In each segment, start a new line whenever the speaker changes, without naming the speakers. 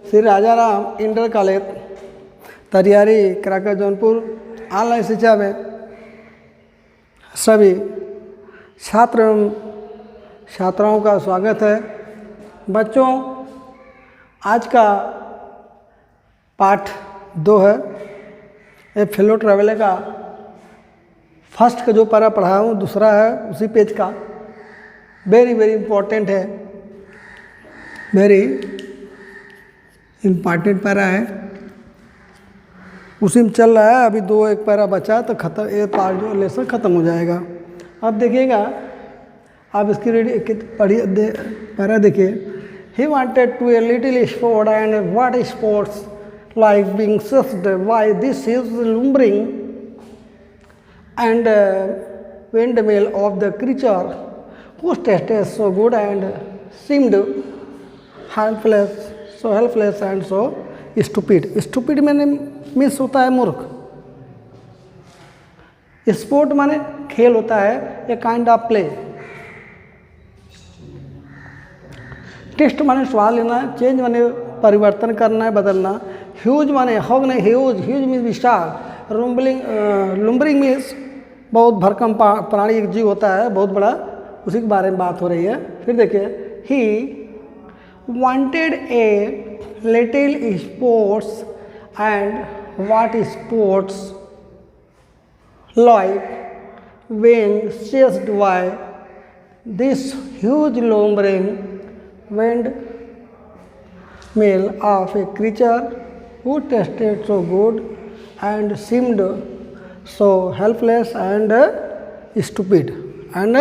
Shri Rajaram inter college Tariyari कराकर Jaunpur online शिक्षा में सभी छात्र एवं छात्राओं का स्वागत है। बच्चों, आज का पाठ 2 है। ये फेलो ट्रैवलर का फर्स्ट का जो पैरा पढ़ा हूँ दूसरा है उसी पेज का। वेरी इम्पोर्टेंट है, वेरी इम्पॉर्टेंट पैरा है, उसी में चल रहा है। अभी 1 पैरा बचा तो खत्म, ये पार्ट जो लेसन ख़त्म हो जाएगा। अब देखिएगा, आप इसकी पढ़िए, पैरा देखिए। He wanted to a little sport and what sports like being sussed why this is lumbering and windmill of the creature whose taste is so good and seemed helpless and so stupid. Stupid मैंने means होता है मूर्ख। Sport माने खेल होता है, a kind of play. Taste माने स्वाद लेना, चेंज माने परिवर्तन करना है, बदलना। ह्यूज माने हॉग नहीं, ह्यूज मीन्स विशाल। लुम्बरिंग मीन्स बहुत भरकम प्राणी, एक जीव होता है बहुत बड़ा, उसी के बारे में बात हो रही है। फिर देखिए, ही wanted a little sports and what sports like being chased by this huge lumbering windmill of a creature who tasted so good and seemed so helpless and stupid. And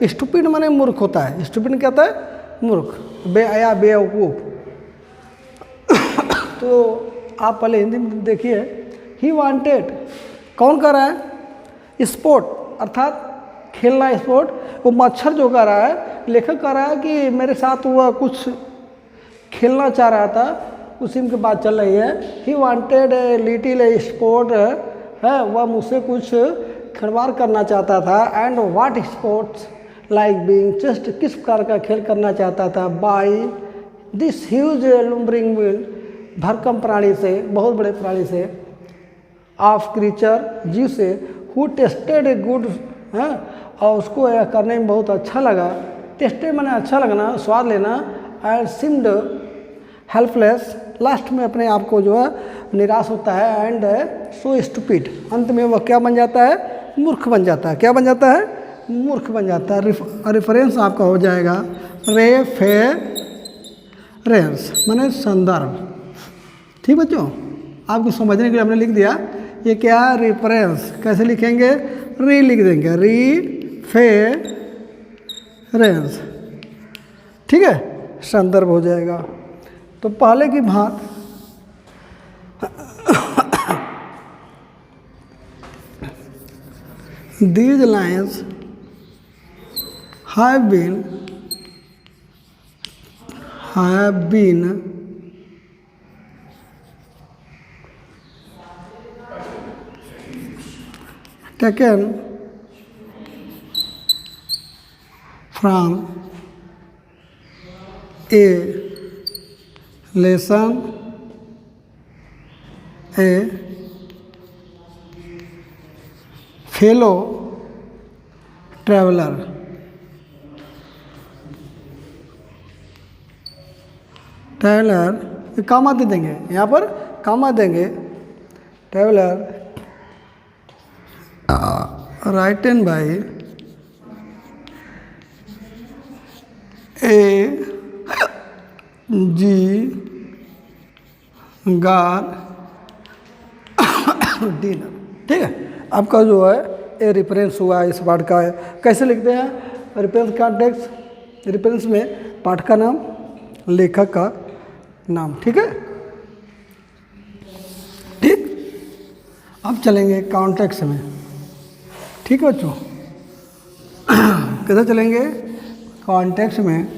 stupid माने मूर्ख होता है। stupid क्या होता है? मूर्ख, बेवकूफ़। तो आप पहले हिंदी में देखिए। ही वांटेड, कौन कर रहा है? स्पोर्ट अर्थात खेलना, स्पोर्ट। वो मच्छर जो कर रहा है, लेखक कर रहा है कि मेरे साथ वह कुछ खेलना चाह रहा था, उसी की बात चल रही है। He wanted a little sport है, वह मुझसे कुछ खिलवाड़ करना चाहता था। And what sports like being just, किस प्रकार का खेल करना चाहता था? By this huge lumbering wind, भरकम प्राणी से, बहुत बड़े प्राणी से। ऑफ क्रीचर, जीव से। हु टेस्टेड ए गुड है, और उसको यह करने में बहुत अच्छा लगा। टेस्टेड मैंने अच्छा लगना, स्वाद लेना। एंड सिम्ड हेल्पलेस, लास्ट में अपने आप को जो है निराश होता है। एंड सो स्टूपिड, अंत में वह क्या बन जाता है? मूर्ख बन जाता है। क्या बन जाता है? मूर्ख बन जाता है। रेफरेंस आपका हो जाएगा रेफरेंस माने संदर्भ। ठीक बच्चों, आपको समझने के लिए हमने लिख दिया। ये क्या? रेफरेंस। कैसे लिखेंगे? री लिख देंगे, रेफरेंस। ठीक है, संदर्भ हो जाएगा। तो पहले की बात these lines have been taken from a lesson, a fellow traveller. Traveller comma दे देंगे, यहाँ पर कामा देंगे। Traveller written by A G Gardiner. ठीक है, आपका जो है ये रेफरेंस हुआ इस पाठ का है। कैसे लिखते हैं? रेफरेंस का टेक्स्ट, रेफरेंस में पाठ का नाम, लेखक का नाम। ठीक है, ठीक। अब चलेंगे कॉन्टेक्स्ट में। ठीक है बच्चों, कैसे चलेंगे? कॉन्टेक्स्ट में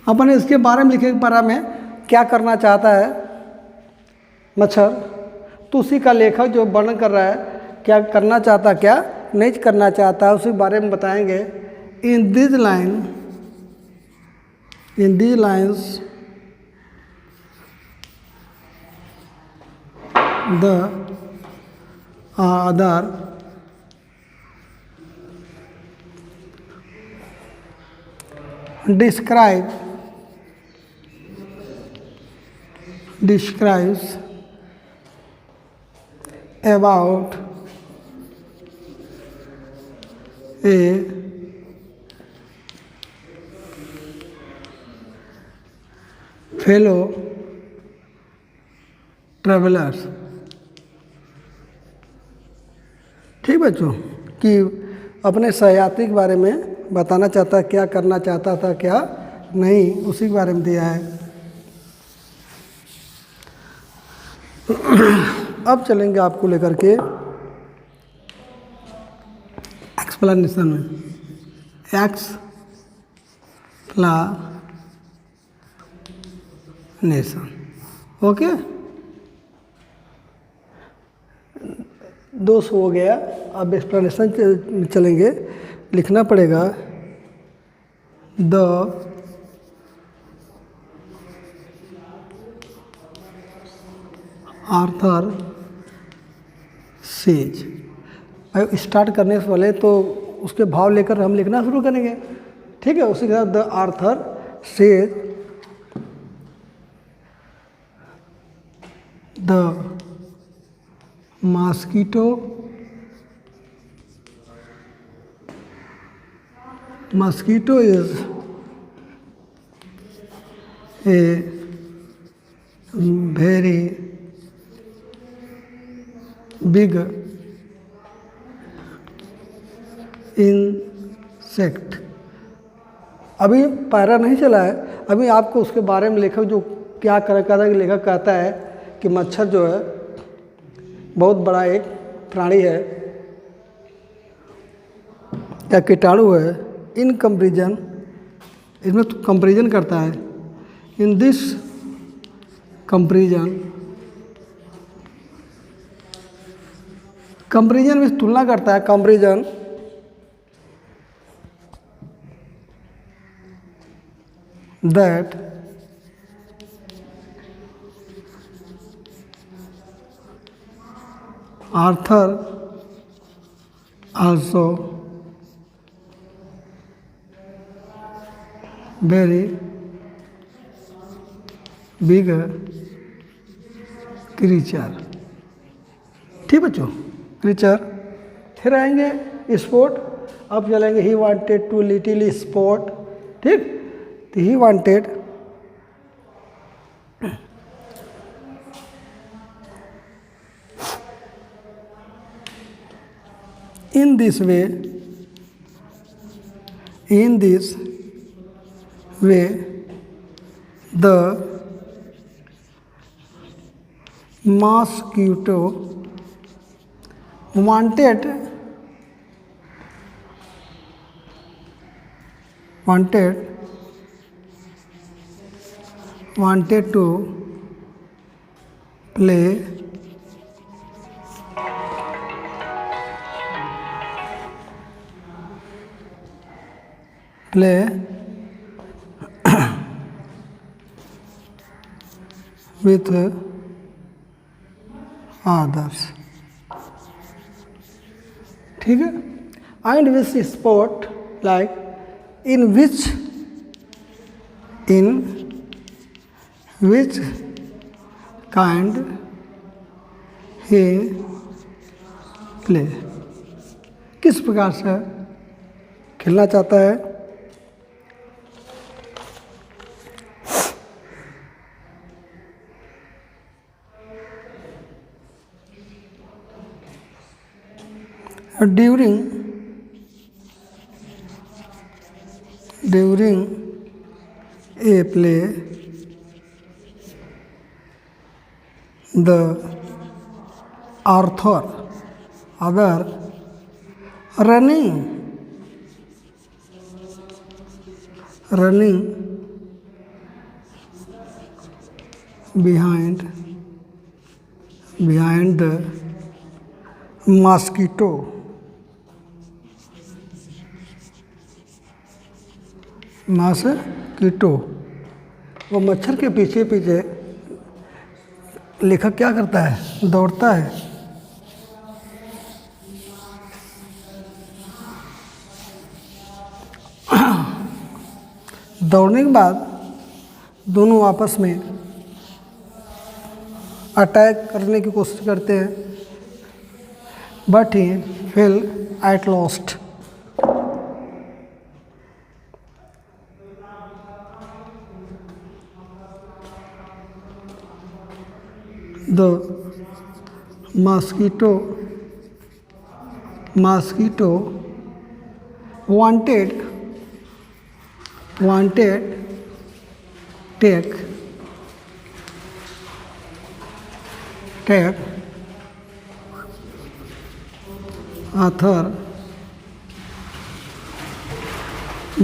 अपन इसके बारे में लिखे। पारा में क्या करना चाहता है मच्छर? तो उसी का लेखक जो वर्णन कर रहा है क्या करना चाहता, क्या नहीं करना चाहता, उसी बारे में बताएंगे। In this lines the other describes about a fellow travelers। ठीक बच्चों, कि अपने सहयात्री के बारे में बताना चाहता, क्या करना चाहता था, क्या नहीं, उसी के बारे में दिया है। अब चलेंगे आपको लेकर के एक्सप्लेनेशन में। एक्सप्लेनेशन, ओके, 200 हो गया। अब एक्सप्लेनेशन चलेंगे। लिखना पड़ेगा द आर्थर सेज। स्टार्ट करने से पहले तो उसके भाव लेकर हम लिखना शुरू करेंगे, ठीक है। उसी के साथ the Arthur says the mosquito is a very big insect। अभी पैरा नहीं चला है, अभी आपको उसके बारे में लेखक जो क्या कहता है, लेखक कहता है कि मच्छर जो है बहुत बड़ा एक प्राणी है या कीटाणु है। इन कंपेरिजन, इसमें तो कंपेरिजन करता है। इन दिस कंपेरिजन में तुलना करता है। Comparison that Arthur also very big creature। ठीक बच्चों, क्रीचर। फिर आएंगे स्पोर्ट। अब चलेंगे he wanted to little sport, ठीक। तो he wanted in this way the mosquito wanted to play with others, ठीक है। and with sport like in which kind he play, किस प्रकार से खेलना चाहता है। During a play, the author other running behind behind the mosquito. Mosquito, वो मच्छर के पीछे पीछे लेखक क्या करता है, दौड़ता है। दौड़ने के बाद दोनों आपस में अटैक करने की कोशिश करते हैं, but he fail at last. The mosquito wanted take author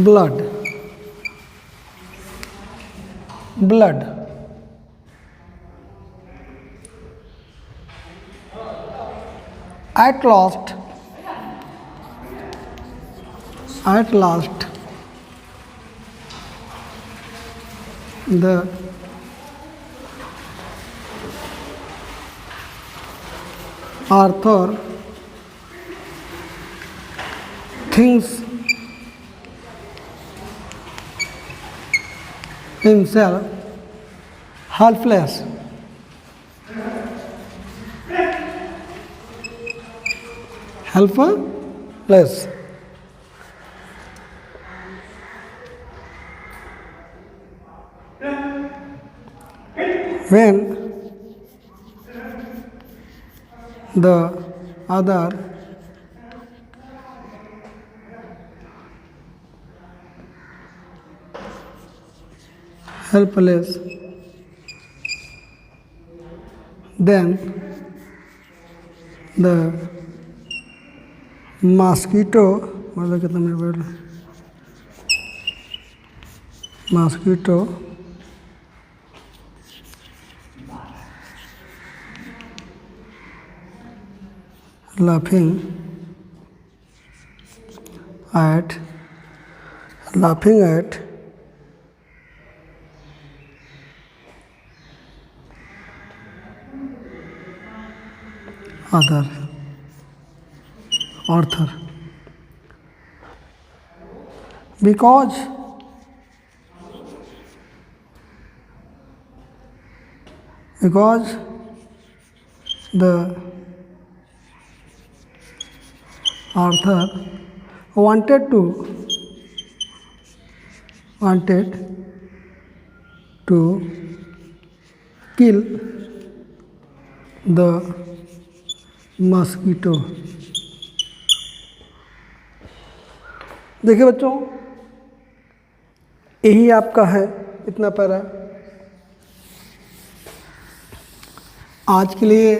blood at last the author thinks himself helpless. When the other helpless, then the mosquito, मतलब कितना मिनट बैठ रहा, mosquito laughing at other author because the author wanted to kill the mosquito। देखिए बच्चों, यही आपका है इतना पैरा। आज के लिए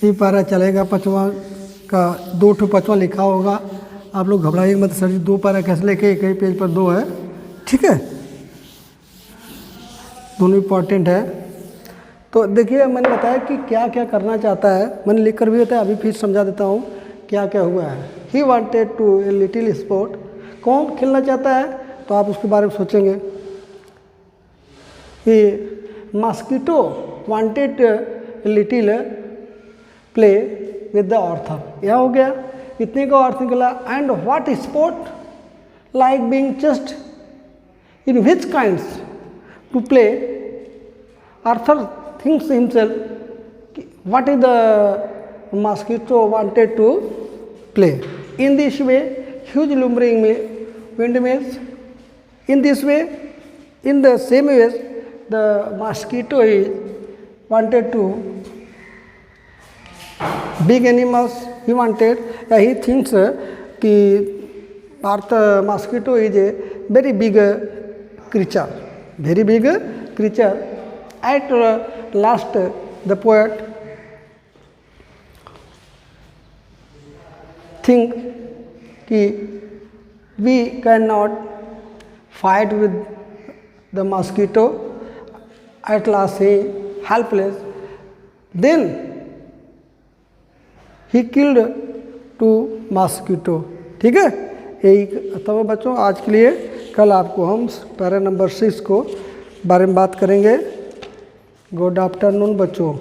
ये पैरा चलेगा। पाँचवा का 2 ठो पाँचवा लिखा होगा, आप लोग घबराइए मत। सर जी 2 पैरा कैसे लेके, एक ही पेज पर 2 है, ठीक है, दोनों इम्पॉर्टेंट है। तो देखिए मैंने बताया कि क्या क्या करना चाहता है, मैंने लिख कर भी बताया, अभी फिर समझा देता हूँ क्या क्या हुआ है। He wanted to a little sport, कौन खेलना चाहता है, तो आप उसके बारे में सोचेंगे। ये mosquito wanted little play with the Arthur, यह हो गया, इतने का अर्थ निकला। And what sport like being just in which kinds to play, Arthur thinks himself what is the mosquito wanted to play. In this way, huge lumbering windmills. In this way, in the same way, the mosquito is wanted to big animals. He wanted, he thinks कि mosquito is a very big creature, At last, the poet think कि we cannot fight with the mosquito at last he helpless, then he killed to mosquito. ठीक है, यही तो बच्चों आज के लिए। कल आपको हम पैरा नंबर 6 को बारे में बात करेंगे। गुड आफ्टरनून बच्चों।